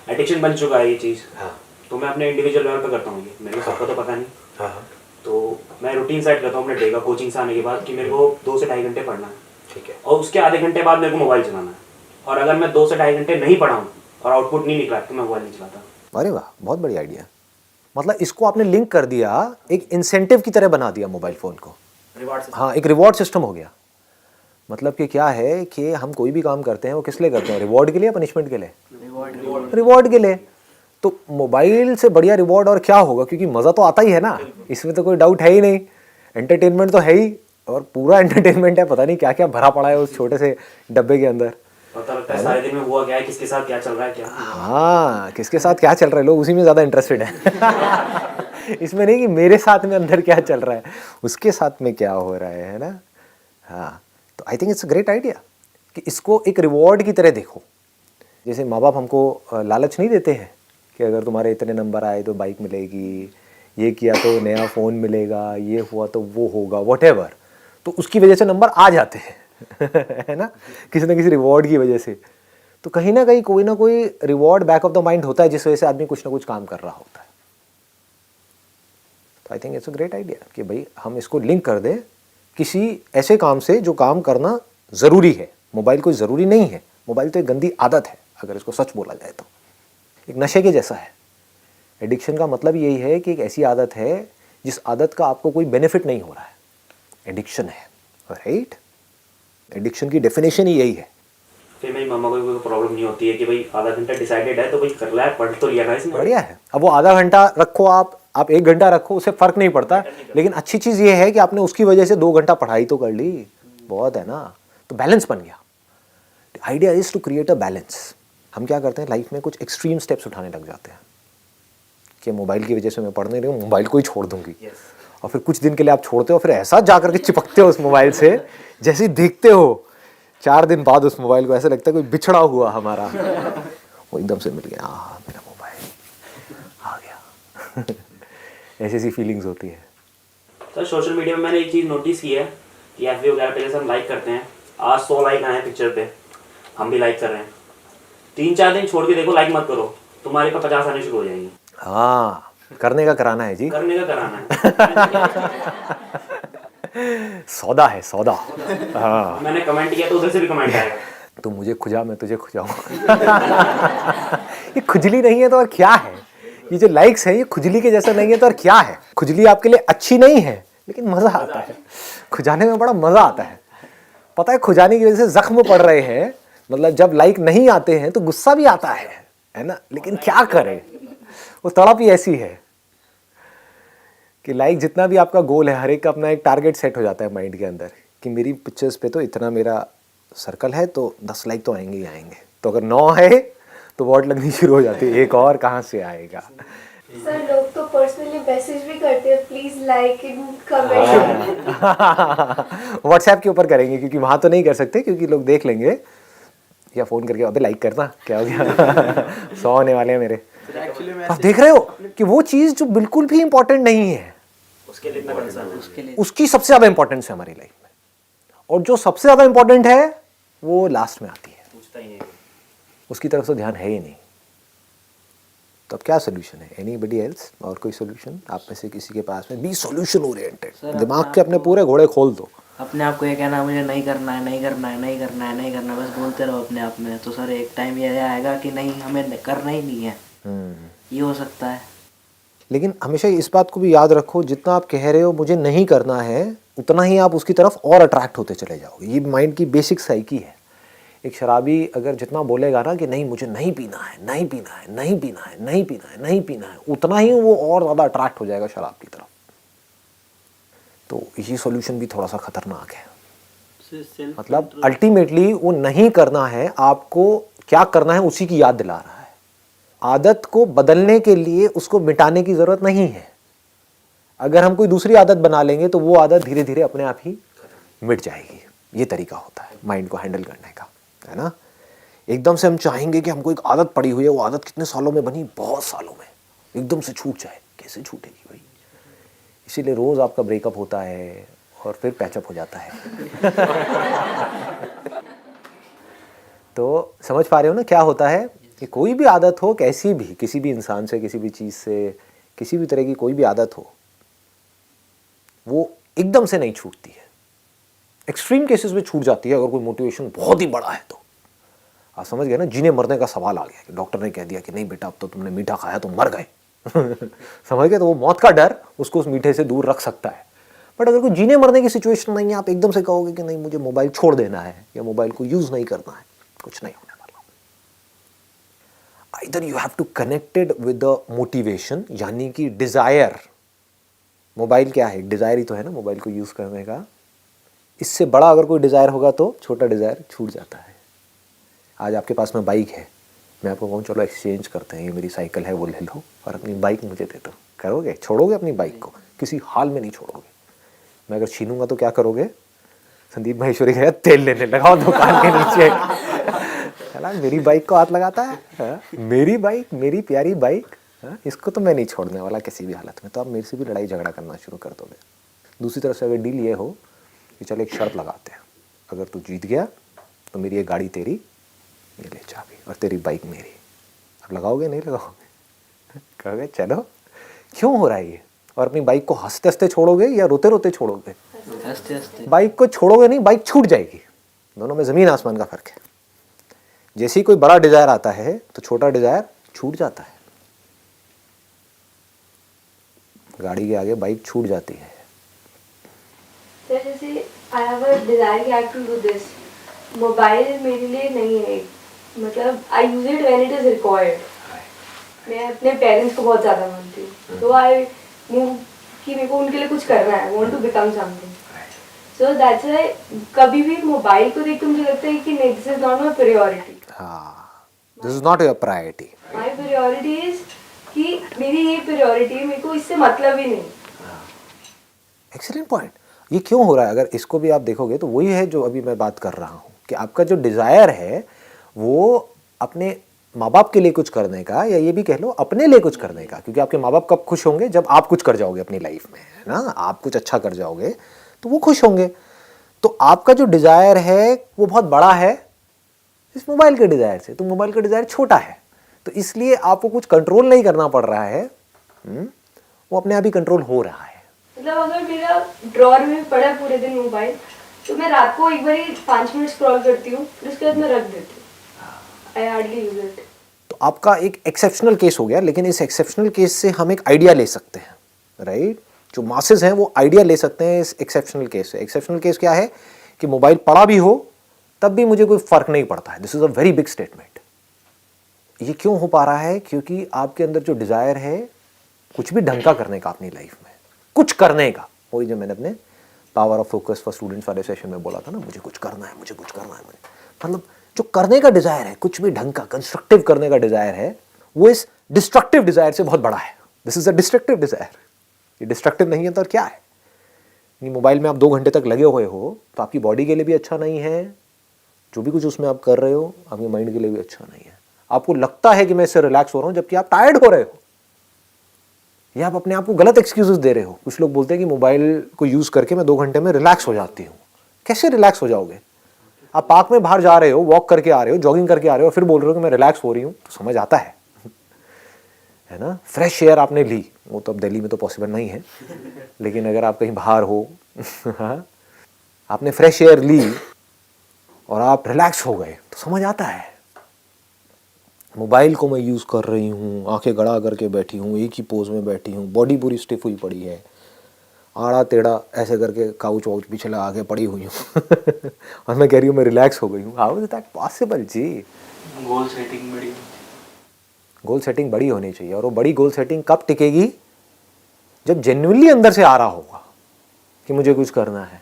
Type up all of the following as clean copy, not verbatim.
Addiction बन चुका है ये चीज़। हाँ तो मैं अपने इंडिविजुअल लेवल पे करता हूँ ये, मेरे को सबका तो पता नहीं। हाँ हाँ तो मैं रूटीन सेट करता हूँ अपने डे का, कोचिंग से आने के बाद कि मेरे को 2 से ढाई घंटे पढ़ना है, ठीक है। और उसके आधे घंटे बाद मेरे को मोबाइल चलाना है। और अगर मैं 2 से ढाई घंटे नहीं पढ़ा हूँ और आउटपुट नहीं निकला तो मैं मोबाइल नहीं चलाता। अरे वाह, बहुत बढ़िया आइडिया। मतलब इसको आपने लिंक कर दिया, एक इंसेंटिव की तरह बना दिया मोबाइल फ़ोन को। रिवार्ड से। हाँ, एक रिवॉर्ड सिस्टम हो गया। मतलब कि क्या है कि हम कोई भी काम करते हैं वो किस लिए करते हैं, रिवॉर्ड के लिए या पनिशमेंट के लिए? रिवॉर्ड के लिए। तो मोबाइल से बढ़िया रिवॉर्ड और क्या होगा, क्योंकि मज़ा तो आता ही है ना, इसमें तो कोई डाउट है ही नहीं। एंटरटेनमेंट तो है ही, और पूरा एंटरटेनमेंट है, पता नहीं क्या क्या भरा पड़ा है उस छोटे से डब्बे के अंदर। पता लगता है सारे दिन में हुआ क्या है, किसके साथ क्या चल रहा है क्या। हाँ, किसके साथ क्या चल रहा है, लोग उसी में ज़्यादा इंटरेस्टेड है। इसमें नहीं कि मेरे साथ में अंदर क्या चल रहा है, उसके साथ में क्या हो रहा है ना। हाँ, तो I think it's a great idea कि इसको एक रिवॉर्ड की तरह देखो। जैसे माँ बाप हमको लालच नहीं देते हैं कि अगर तुम्हारे इतने नंबर आए तो बाइक मिलेगी, ये किया तो नया फ़ोन मिलेगा, ये हुआ तो वो होगा, व्हाटएवर। तो उसकी वजह से नंबर आ जाते हैं है ना, किसी ना किसी रिवॉर्ड की वजह से। तो कहीं ना कहीं कोई ना कोई reward back of the mind होता है जिस वजह से आदमी कुछ ना कुछ काम कर रहा होता है। तो I think it's a great idea कि भाई हम इसको लिंक कर दें किसी ऐसे काम से जो काम करना ज़रूरी है। मोबाइल कोई ज़रूरी नहीं है, मोबाइल तो एक गंदी आदत है अगर इसको सच बोला जाए तो, एक नशे के जैसा है। एडिक्शन का मतलब यही है कि एक ऐसी आदत है जिस आदत का आपको कोई बेनिफिट नहीं हो रहा है, एडिक्शन है, राइट। एडिक्शन की डेफिनेशन ही यही है। फिर मेरी मम्मा को भी कोई प्रॉब्लम नहीं होती है कि भाई आधा घंटा डिसाइडेड है तो भाई कर रहा है, पढ़ तो लिया ना इसमें। बढ़िया है। अब वो आधा घंटा रखो, आप 1 घंटा रखो, उससे फ़र्क नहीं पड़ता। लेकिन अच्छी चीज़ ये है कि आपने उसकी वजह से 2 घंटा पढ़ाई तो कर ली, बहुत है ना। तो बैलेंस बन गया। Idea is to create a balance. हम क्या करते हैं लाइफ में, कुछ एक्सट्रीम स्टेप्स उठाने लग जाते हैं कि मोबाइल की वजह से मैं पढ़ नहीं रही हूँ, मोबाइल को ही छोड़ दूंगी। और फिर कुछ दिन के लिए आप छोड़ते हो, फिर ऐसा जा करके चिपकते हो उस मोबाइल से, जैसे ही देखते हो 4 दिन बाद उस मोबाइल को, ऐसा लगता है कोई बिछड़ा हुआ हमारा वो एकदम से मिल गया, मेरा मोबाइल आ गया। ऐसी ऐसी फीलिंग्स होती है। सर सोशल मीडिया में मैंने एक चीज़ नोटिस की है कि एफ वगैरह पे जैसे हम लाइक करते हैं, आज 100 लाइक आए हैं पिक्चर पे, हम भी लाइक कर रहे हैं। 3-4 दिन छोड़ के देखो, लाइक मत करो, तुम्हारे पे 50 आने शुरू हो जाएंगे। हाँ, करने का कराना है जी, करने का कराना है। सौदा है सौदा। हाँ, मैंने कमेंट किया तो उधर से भी कमेंट आएगा, तू मुझे खुजा मैं तुझे खुजाऊँ। ये खुजली नहीं है तो और क्या है, ये जो लाइक्स है ये खुजली के जैसा नहीं है तो और क्या है। खुजली आपके लिए अच्छी नहीं है लेकिन मज़ा आता है, खुजाने में बड़ा मज़ा आता है। पता है खुजाने की वजह से जख्म पड़ रहे हैं, मतलब जब लाइक नहीं आते हैं तो गुस्सा भी आता है ना, लेकिन क्या करें, वो तड़प ही ऐसी है कि लाइक जितना भी आपका गोल है, हर एक का अपना एक टारगेट सेट हो जाता है माइंड के अंदर कि मेरी पिक्चर्स पे तो इतना मेरा सर्कल है तो 10 लाइक तो आएंगे ही आएंगे। तो अगर 9 है तो वॉट लगनी शुरू हो जाती है, एक और कहाँ से आएगा। सर लोग तो पर्सनली मैसेज भी करते हैं, please like in comment. WhatsApp के ऊपर करेंगे क्योंकि वहाँ तो नहीं कर सकते क्योंकि लोग देख लेंगे, या फ़ोन करके अबे लाइक करना, क्या हो गया। 100 आने वाले हैं मेरे। आप देख रहे हो कि वो चीज़ जो बिल्कुल भी इंपॉर्टेंट नहीं है उसके लिए इतना कंसर्न है, उसके लिए उसकी सबसे ज़्यादा इंपॉर्टेंस है हमारी लाइफ में, और जो सबसे ज़्यादा इंपॉर्टेंट है वो लास्ट में आती है, पूछता ही नहीं। उसकी तरफ से ध्यान है ही नहीं। तो अब क्या सोल्यूशन है, एनीबडी एल्स, और कोई सोल्यूशन आप में से किसी के पास में? बी सोल्यूशन ओरिएंटेड, दिमाग के अपने पूरे घोड़े खोल दो। अपने आप को ये कहना मुझे नहीं करना है, नहीं करना है, नहीं करना है, नहीं करना है, बस बोलते रहो अपने आप में, तो सर एक टाइम ये आएगा कि नहीं हमें करना ही नहीं है। ये हो सकता है। लेकिन हमेशा इस बात को भी याद रखो, जितना आप कह रहे हो मुझे नहीं करना है, उतना ही आप उसकी तरफ और अट्रैक्ट होते चले जाओगे। ये माइंड की बेसिक साइकी है। एक शराबी अगर जितना बोलेगा ना कि नहीं मुझे नहीं पीना है, नहीं पीना है, नहीं पीना है, नहीं पीना है, नहीं पीना है, उतना ही वो और ज़्यादा अट्रैक्ट हो जाएगा शराब की तरफ। तो ये सॉल्यूशन भी थोड़ा सा खतरनाक है। मतलब अल्टीमेटली वो नहीं करना है, आपको क्या करना है उसी की याद दिला रहा है। आदत को बदलने के लिए उसको मिटाने की ज़रूरत नहीं है। अगर हम कोई दूसरी आदत बना लेंगे तो वो आदत धीरे धीरे अपने आप ही मिट जाएगी। ये तरीका होता है माइंड को हैंडल करने का, है ना। एकदम से हम चाहेंगे कि हमको एक आदत पड़ी हुई है, वो आदत कितने सालों में बनी, बहुत सालों में, एकदम से छूट जाए, कैसे छूटेगी भाई। इसीलिए रोज़ आपका ब्रेकअप होता है और फिर पैचअप हो जाता है। तो समझ पा रहे हो ना क्या होता है। कि कोई भी आदत हो, कैसी भी, किसी भी इंसान से, किसी भी चीज़ से, किसी भी तरह की कोई भी आदत हो, वो एकदम से नहीं छूटती है। एक्सट्रीम केसेस में छूट जाती है अगर कोई मोटिवेशन बहुत ही बड़ा है तो। आप समझ गए ना, जीने मरने का सवाल आ गया कि डॉक्टर ने कह दिया कि नहीं बेटा अब तो तुमने मीठा खाया तो मर गए समझ गए, तो वो मौत का डर उसको उस मीठे से दूर रख सकता है। बट अगर कोई जीने मरने की सिचुएशन नहीं है, आप एकदम से कहोगे कि नहीं मुझे मोबाइल छोड़ देना है या मोबाइल को यूज नहीं करना है, कुछ नहीं होने वाला। Either you have to connected with the motivation, यानी कि डिजायर। मोबाइल क्या है, डिजायर ही तो है ना मोबाइल को यूज करने का। इससे बड़ा अगर कोई डिजायर होगा तो छोटा डिजायर छूट जाता है। आज आपके पास में बाइक है, मैं आपको कहूँ चलो एक्सचेंज करते हैं, ये मेरी साइकिल है वो ले लो और अपनी बाइक मुझे दे दो, करोगे? छोड़ोगे अपनी बाइक को? किसी हाल में नहीं छोड़ोगे। मैं अगर छीनूंगा तो क्या करोगे? संदीप माहेश्वरी कह तेल लेने लगाओ दुकान के नीचे चला मेरी बाइक को हाथ लगाता है, मेरी बाइक, मेरी प्यारी बाइक, इसको तो मैं नहीं छोड़ने वाला किसी भी हालत में। तो आप मेरे से भी लड़ाई झगड़ा करना शुरू कर दोगे। दूसरी तरफ से अगर डील ये हो कि चलो एक शर्त लगाते हैं, अगर तू जीत गया तो मेरी ये गाड़ी तेरी, ये ले चाबी, और तेरी बाइक मेरी। अब लगाओगे नहीं लगाओगे? कहोगे चलो। क्यों हो रहा है ये? और अपनी बाइक को हंसते हंसते छोड़ोगे या रोते रोते छोड़ोगे? हंसते हंसते। बाइक को छोड़ोगे नहीं, बाइक छूट जाएगी। दोनों में ज़मीन आसमान का फ़र्क है। जैसे ही कोई बड़ा डिज़ायर आता है तो छोटा डिज़ायर छूट जाता है। गाड़ी के आगे बाइक छूट जाती है। सर जैसे आई हैव अ डिजायर कि I have to do this, mobile मेरे लिए नहीं है, मतलब I use it when it is required. मैं अपने पेरेंट्स को बहुत ज़्यादा मानती हूँ, तो आई मूव कि मेरे को उनके लिए कुछ करना है, want to become something. So that's why कभी भी मोबाइल को देख के मुझे लगता है कि नहीं, this is not my priority. हाँ, this is not your priority. My priority is कि मेरी ये प्रायोरिटी है, मेरे को इससे मतलब ही नहीं। Excellent point. ये क्यों हो रहा है? अगर इसको भी आप देखोगे तो वही है जो अभी मैं बात कर रहा हूँ कि आपका जो डिज़ायर है वो अपने माँ बाप के लिए कुछ करने का, या ये भी कह लो अपने लिए कुछ करने का। क्योंकि आपके माँ बाप कब खुश होंगे? जब आप कुछ कर जाओगे अपनी लाइफ में, है ना, आप कुछ अच्छा कर जाओगे तो वो खुश होंगे। तो आपका जो डिज़ायर है वो बहुत बड़ा है इस मोबाइल के डिज़ायर से, तो मोबाइल का डिज़ायर छोटा है, तो इसलिए आपको कुछ कंट्रोल नहीं करना पड़ रहा है, वो अपने आप ही कंट्रोल हो रहा है। मतलब अगर मेरा ड्रॉअर में पड़ा है पूरे दिन मोबाइल, तो मैं रात को एक बार 5 मिनट स्क्रॉल करती हूँ, फिर उसके बाद मैं रख देती हूँ। I hardly use it. तो आपका एक एक्सेप्शनल केस हो गया, लेकिन इस एक्सेप्शनल केस से हम एक आइडिया ले सकते हैं, राइट? जो मासेस हैं वो आइडिया ले सकते हैं इस एक्सेप्शनल केस से। एक्सेप्शनल केस क्या है कि मोबाइल पड़ा भी हो तब भी मुझे कोई फर्क नहीं पड़ता है। This is a very big statement. ये क्यों हो पा रहा है? क्योंकि आपके अंदर जो डिजायर है कुछ भी ढंग का करने का अपनी लाइफ में, कुछ करने का, वही जो मैंने अपने power of focus for students वाले सेशन में बोला था ना, मुझे कुछ करना है, मुझे कुछ करना है, मतलब जो करने का डिजायर है, कुछ भी ढंग का कंस्ट्रक्टिव करने का डिजायर है, वो इस डिस्ट्रक्टिव डिजायर से बहुत बड़ा है। This is a destructive desire. ये डिस्ट्रक्टिव नहीं है तो क्या है? मोबाइल में आप 2 घंटे तक लगे हुए हो तो आपकी बॉडी के लिए भी अच्छा नहीं है, जो भी कुछ उसमें आप कर रहे हो आपके माइंड के लिए भी अच्छा नहीं है। आपको लगता है कि मैं इससे रिलैक्स हो रहा हूं, जबकि आप टायर्ड हो रहे हो, या आप अपने आप को गलत एक्सक्यूजेस दे रहे हो। कुछ लोग बोलते हैं कि मोबाइल को यूज करके मैं 2 घंटे में रिलैक्स हो जाती हूँ। कैसे रिलैक्स हो जाओगे? आप पार्क में बाहर जा रहे हो, वॉक करके आ रहे हो, जॉगिंग करके आ रहे हो, फिर बोल रहे हो कि मैं रिलैक्स हो रही हूँ, तो समझ आता है ना? फ्रेश एयर आपने ली, वो तो अब दिल्ली में तो पॉसिबल नहीं है, लेकिन अगर आप कहीं बाहर हो आपने फ्रेश एयर ली और आप रिलैक्स हो गए तो समझ आता है। मोबाइल को मैं यूज़ कर रही हूँ, आंखें गड़ा करके बैठी हूँ, एक ही पोज में बैठी हूँ, बॉडी पूरी स्टिफ हुई पड़ी है, आड़ा टेढ़ा ऐसे करके काउच वाउच पीछे लगा के पड़ी हुई हूँ और मैं कह रही हूँ मैं रिलैक्स हो गई हूँ। हाउ इज दैट पॉसिबल जी? गोल सेटिंग बड़ी, गोल सेटिंग बड़ी होनी चाहिए, और वो बड़ी गोल सेटिंग कब टिकेगी? जब जेन्युइनली अंदर से आ रहा होगा कि मुझे कुछ करना है।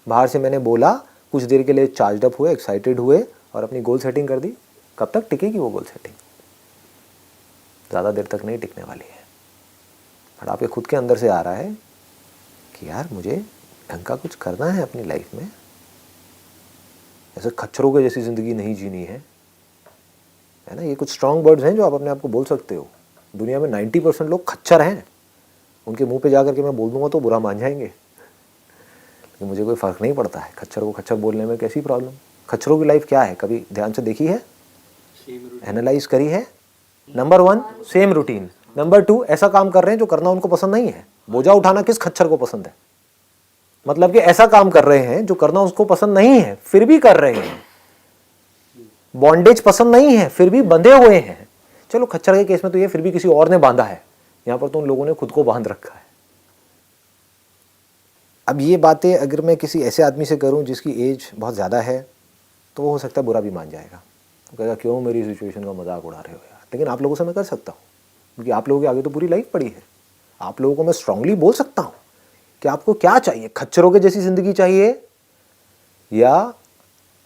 बाहर से मैंने बोला, कुछ देर के लिए चार्ज अप हुए, एक्साइटेड हुए और अपनी गोल सेटिंग कर दी, कब तक टिकेगी वो गोल सेटिंग? ज़्यादा देर तक नहीं टिकने वाली है। और आपके खुद के अंदर से आ रहा है कि यार मुझे ढंग का कुछ करना है अपनी लाइफ में, ऐसे खच्चरों के जैसी ज़िंदगी नहीं जीनी है ना? ये कुछ स्ट्रॉन्ग वर्ड्स हैं जो आप अपने आप को बोल सकते हो। दुनिया में 90% लोग खच्चर हैं, उनके मुंह पे जाकर के मैं बोल दूंगा तो बुरा मान जाएंगे, लेकिन मुझे कोई फ़र्क नहीं पड़ता है। खच्चर को खच्चर बोलने में कैसी प्रॉब्लम? खच्चरों की लाइफ क्या है, कभी ध्यान से देखी है? एनालाइज करी है। नंबर 1 सेम रूटीन, नंबर 2 ऐसा काम कर रहे हैं जो करना उनको पसंद नहीं है। बोझा उठाना किस खच्चर को पसंद है? मतलब कि ऐसा काम कर रहे हैं जो करना उसको पसंद नहीं है फिर भी कर रहे हैं। बॉन्डेज पसंद नहीं है फिर भी बंधे हुए हैं। चलो खच्चर के केस में तो ये फिर भी किसी और ने बांधा है, यहां पर तो उन लोगों ने खुद को बांध रखा है। अब ये बातें अगर मैं किसी ऐसे आदमी से करूं जिसकी एज बहुत ज़्यादा है तो वो हो सकता है बुरा भी मान जाएगा, वो कहेगा क्यों मेरी सिचुएशन का मजाक उड़ा रहे हो यार। लेकिन आप लोगों से मैं कर सकता हूँ क्योंकि आप लोगों के आगे तो पूरी लाइफ पड़ी है। आप लोगों को मैं स्ट्रांगली बोल सकता हूँ कि आपको क्या चाहिए, खच्चरों के जैसी ज़िंदगी चाहिए या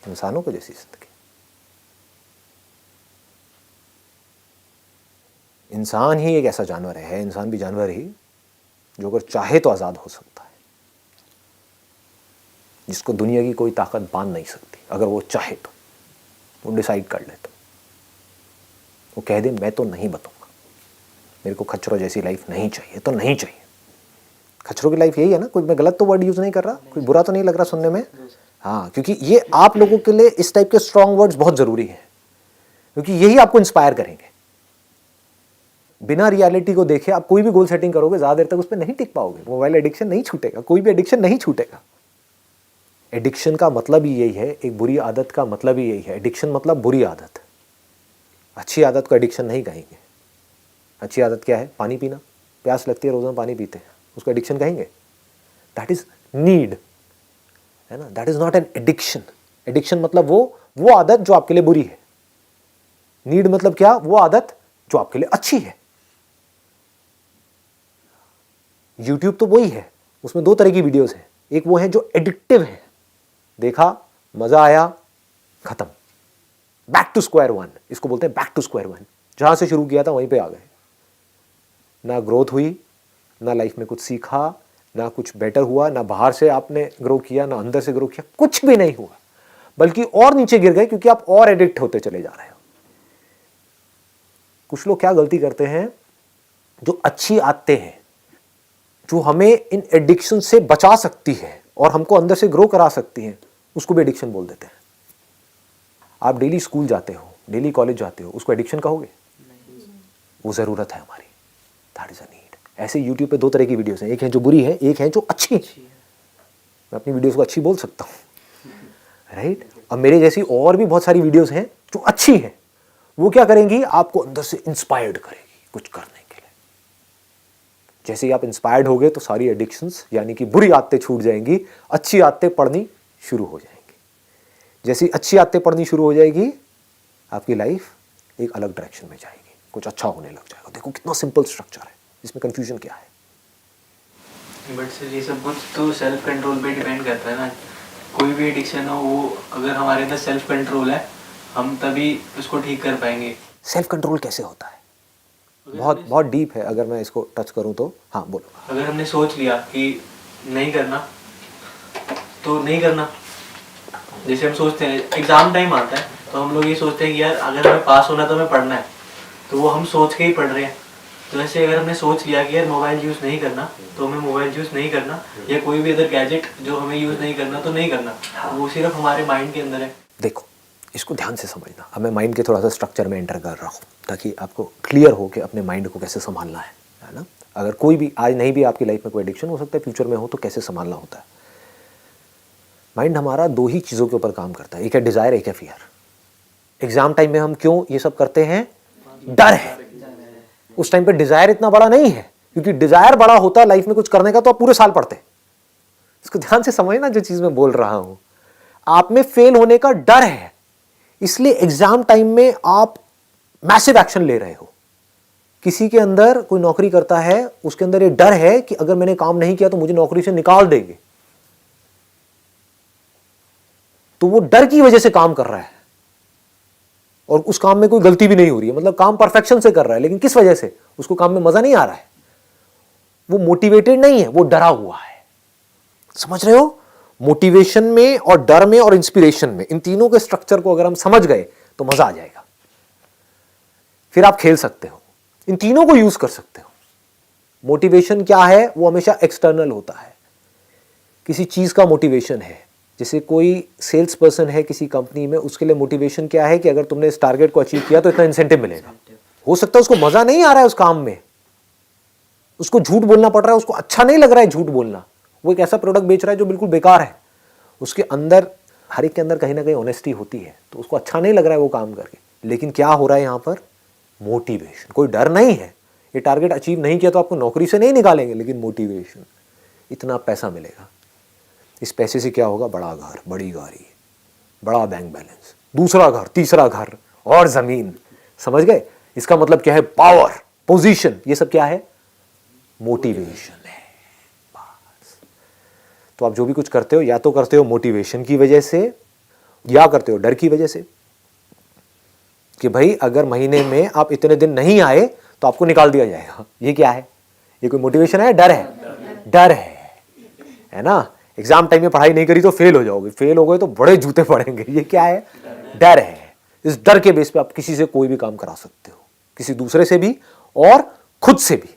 इंसानों को जैसी ज़िंदगी। इंसान ही एक ऐसा जानवर है, इंसान भी जानवर ही, जो अगर चाहे तो आज़ाद हो सकता है, जिसको दुनिया की कोई ताकत बांध नहीं सकती। अगर वो चाहे तो वो डिसाइड कर ले तो वो कह दे मैं तो नहीं बतूंगा, मेरे को खच्चरों जैसी लाइफ नहीं चाहिए तो नहीं चाहिए। खच्चरों की लाइफ यही है ना। कोई मैं गलत तो वर्ड यूज़ नहीं कर रहा, कोई बुरा तो नहीं लग रहा सुनने में? हाँ, क्योंकि ये आप लोगों के लिए इस टाइप के स्ट्रॉन्ग वर्ड्स बहुत ज़रूरी हैं क्योंकि यही आपको इंस्पायर करेंगे। बिना रियलिटी को देखे आप कोई भी गोल सेटिंग करोगे ज़्यादा देर तक उस पर नहीं टिक पाओगे। मोबाइल एडिक्शन नहीं छूटेगा, कोई भी एडिक्शन नहीं छूटेगा। एडिक्शन का मतलब ही यही है, एक बुरी आदत का मतलब ही यही है। एडिक्शन मतलब बुरी आदत, अच्छी आदत को एडिक्शन नहीं कहेंगे। अच्छी आदत क्या है? पानी पीना, प्यास लगती है रोज़ाना पानी पीते हैं, उसको एडिक्शन कहेंगे? दैट इज़ नीड, है ना। That is not an addiction. Addiction मतलब वो आदत जो आपके लिए बुरी है। नीड मतलब क्या? वो आदत जो आपके लिए अच्छी है। यूट्यूब तो वही है, उसमें 2 तरह की वीडियोस हैं। एक वो है जो एडिक्टिव है, देखा मजा आया खत्म, बैक टू स्क्वायर वन, इसको बोलते हैं बैक टू स्क्वायर वन। जहां से शुरू किया था वहीं पे आ गए, ना ग्रोथ हुई, ना लाइफ में कुछ सीखा, ना कुछ बेटर हुआ, ना बाहर से आपने ग्रो किया, ना अंदर से ग्रो किया, कुछ भी नहीं हुआ, बल्कि और नीचे गिर गए क्योंकि आप और एडिक्ट होते चले जा रहे हो। कुछ लोग क्या गलती करते हैं, जो अच्छी आदतें हैं जो हमें इन एडिक्शन से बचा सकती है और हमको अंदर से ग्रो करा सकती हैं, उसको भी एडिक्शन बोल देते हैं। आप डेली स्कूल जाते हो, डेली कॉलेज जाते हो, उसको एडिक्शन कहोगे? वो ज़रूरत है हमारी, दैट इज़ अ नीड। ऐसे यूट्यूब पे 2 तरह की वीडियोस हैं, एक है जो बुरी है, एक है जो अच्छी है। मैं अपनी वीडियोस को अच्छी बोल सकता हूँ, राइट। अब मेरे जैसी और भी बहुत सारी वीडियोस हैं जो अच्छी हैं, वो क्या करेंगी? आपको अंदर से इंस्पायर्ड करेगी कुछ करने के लिए। जैसे ही आप इंस्पायर्ड होगे तो सारी एडिक्शंस यानी कि बुरी आदतें छूट जाएंगी, अच्छी आदतें पढ़नी शुरू हो जाएंगी। जैसी अच्छी आदतें पढ़नी शुरू हो जाएगी, आपकी लाइफ एक अलग डायरेक्शन में जाएगी, कुछ अच्छा होने लग जाएगा। देखो कितना सिंपल स्ट्रक्चर है, इसमें कंफ्यूजन क्या है? बट सर ये सब कुछ तो सेल्फ कंट्रोल पे डिपेंड करता है ना। कोई भी एडिक्शन हो, वो अगर हमारे अंदर सेल्फ कंट्रोल है, हम तभी उसको ठीक कर पाएंगे। सेल्फ कंट्रोल कैसे होता है? बहुत डीप है, अगर मैं इसको टच करूं तो। हाँ बोलो। अगर हमने सोच लिया कि नहीं करना तो नहीं करना। जैसे हम सोचते हैं एग्जाम टाइम आता है तो हम लोग ये सोचते हैं कि यार अगर हमें पास होना तो हमें पढ़ना है, तो वो हम सोच के ही पढ़ रहे हैं। तो ऐसे अगर हमने सोच लिया कि यार मोबाइल यूज़ नहीं करना, तो हमें मोबाइल यूज़ नहीं करना, या कोई भी अदर गैजेट जो हमें यूज़ नहीं करना तो नहीं करना। वो सिर्फ हमारे माइंड के अंदर है। देखो इसको ध्यान से समझना। अब मैं माइंड के थोड़ा सा स्ट्रक्चर में एंटर कर रहा हूँ ताकि आपको क्लियर हो कि अपने माइंड को कैसे संभालना है ना। अगर कोई भी आज नहीं भी आपकी लाइफ में कोई एडिक्शन हो सकता है, फ्यूचर में हो, तो कैसे संभालना होता है। माइंड हमारा 2 ही चीज़ों के ऊपर काम करता है, एक है डिज़ायर, एक है फियर। एग्जाम टाइम में हम क्यों ये सब करते हैं? डर है। उस टाइम पे डिज़ायर इतना बड़ा नहीं है, क्योंकि डिज़ायर बड़ा होता लाइफ में कुछ करने का तो आप पूरे साल पढ़ते। इसको ध्यान से समझना जो चीज़ मैं बोल रहा हूँ। आप में फेल होने का डर है, इसलिए एग्जाम टाइम में आप मैसिव एक्शन ले रहे हो। किसी के अंदर कोई नौकरी करता है, उसके अंदर ये डर है कि अगर मैंने काम नहीं किया तो मुझे नौकरी से निकाल देंगे, तो वो डर की वजह से काम कर रहा है और उस काम में कोई गलती भी नहीं हो रही है, मतलब काम परफेक्शन से कर रहा है, लेकिन किस वजह से? उसको काम में मजा नहीं आ रहा है, वो मोटिवेटेड नहीं है, वो डरा हुआ है। समझ रहे हो? मोटिवेशन में और डर में और इंस्पिरेशन में, इन तीनों के स्ट्रक्चर को अगर हम समझ गए तो मजा आ जाएगा। फिर आप खेल सकते हो, इन तीनों को यूज कर सकते हो। मोटिवेशन क्या है? वो हमेशा एक्सटर्नल होता है। किसी चीज का मोटिवेशन है, जैसे कोई सेल्स पर्सन है किसी कंपनी में, उसके लिए मोटिवेशन क्या है कि अगर तुमने इस टारगेट को अचीव किया तो इतना इंसेंटिव मिलेगा। हो सकता है उसको मजा नहीं आ रहा है उस काम में, उसको झूठ बोलना पड़ रहा है, उसको अच्छा नहीं लग रहा है झूठ बोलना, वो एक ऐसा प्रोडक्ट बेच रहा है जो बिल्कुल बेकार है। उसके अंदर, हर एक के अंदर कहीं ना कहीं ऑनेस्टी होती है, तो उसको अच्छा नहीं लग रहा है वो काम करके। लेकिन क्या हो रहा है यहाँ पर? मोटिवेशन। कोई डर नहीं है, ये टारगेट अचीव नहीं किया तो आपको नौकरी से नहीं निकालेंगे, लेकिन मोटिवेशन, इतना पैसा मिलेगा, इस पैसे से क्या होगा? बड़ा घर, बड़ी गाड़ी, बड़ा बैंक बैलेंस, दूसरा घर, तीसरा घर और जमीन। समझ गए? इसका मतलब क्या है? पावर, पोजीशन, ये सब क्या है? मोटिवेशन है। बस। तो आप जो भी कुछ करते हो, या तो करते हो मोटिवेशन की वजह से, या करते हो डर की वजह से कि भाई अगर महीने में आप इतने दिन नहीं आए तो आपको निकाल दिया जाएगा। ये क्या है? ये कोई मोटिवेशन है? डर है। डर है ना? एग्जाम टाइम में पढ़ाई नहीं करी तो फेल हो जाओगे, फेल हो गए तो बड़े जूते पड़ेंगे। ये क्या है? डर है। इस डर के बेस पे आप किसी से कोई भी काम करा सकते हो, किसी दूसरे से भी और खुद से भी।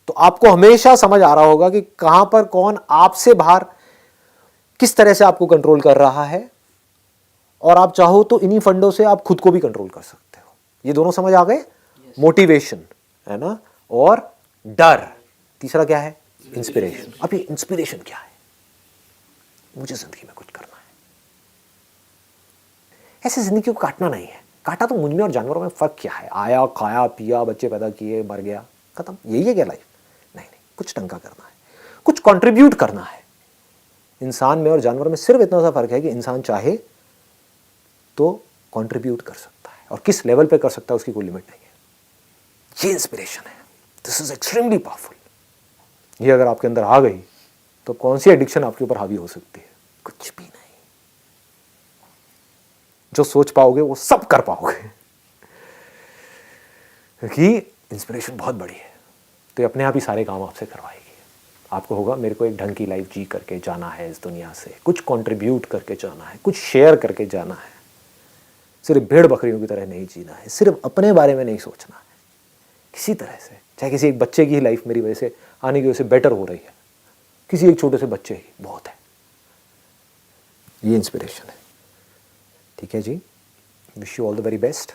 तो आपको हमेशा समझ आ रहा होगा कि कहां पर कौन आपसे बाहर किस तरह से आपको कंट्रोल कर रहा है, और आप चाहो तो इन्हीं फंडों से आप खुद को भी कंट्रोल कर सकते हो। ये दोनों समझ आ गए? मोटिवेशन है ना, और डर। तीसरा क्या है? इंस्पिरेशन। अब ये इंस्पिरेशन क्या है? मुझे जिंदगी में कुछ करना है। ऐसे जिंदगी को काटना नहीं है। काटा तो मुझ में और जानवरों में फर्क क्या है? आया, खाया, पिया, बच्चे पैदा किए, मर गया, खत्म। यही है क्या लाइफ? नहीं, कुछ ढंग का करना है, कुछ कंट्रीब्यूट करना है। इंसान में और जानवर में सिर्फ इतना सा फर्क है कि इंसान चाहे तो कंट्रीब्यूट कर सकता है, और किस लेवल पे कर सकता है उसकी कोई लिमिट नहीं है। ये इंस्पिरेशन है। This is extremely powerful. ये अगर आपके अंदर आ गई तो कौन सी एडिक्शन आपके ऊपर हावी हो सकती है? कुछ भी नहीं। जो सोच पाओगे वो सब कर पाओगे, क्योंकि इंस्पिरेशन बहुत बड़ी है। तो ये अपने आप ही सारे काम आपसे करवाएगी। आपको होगा मेरे को एक ढंग की लाइफ जी करके जाना है, इस दुनिया से कुछ कंट्रीब्यूट करके जाना है, कुछ शेयर करके जाना है। सिर्फ भेड़ बकरियों की तरह नहीं जीना है, सिर्फ अपने बारे में नहीं सोचना है। किसी तरह से, चाहे किसी एक बच्चे की ही लाइफ मेरी वजह से आने की वजह से बेटर हो रही है, किसी एक छोटे से बच्चे ही बहुत है। ये इंस्पिरेशन है। ठीक है जी, wish you all the very best.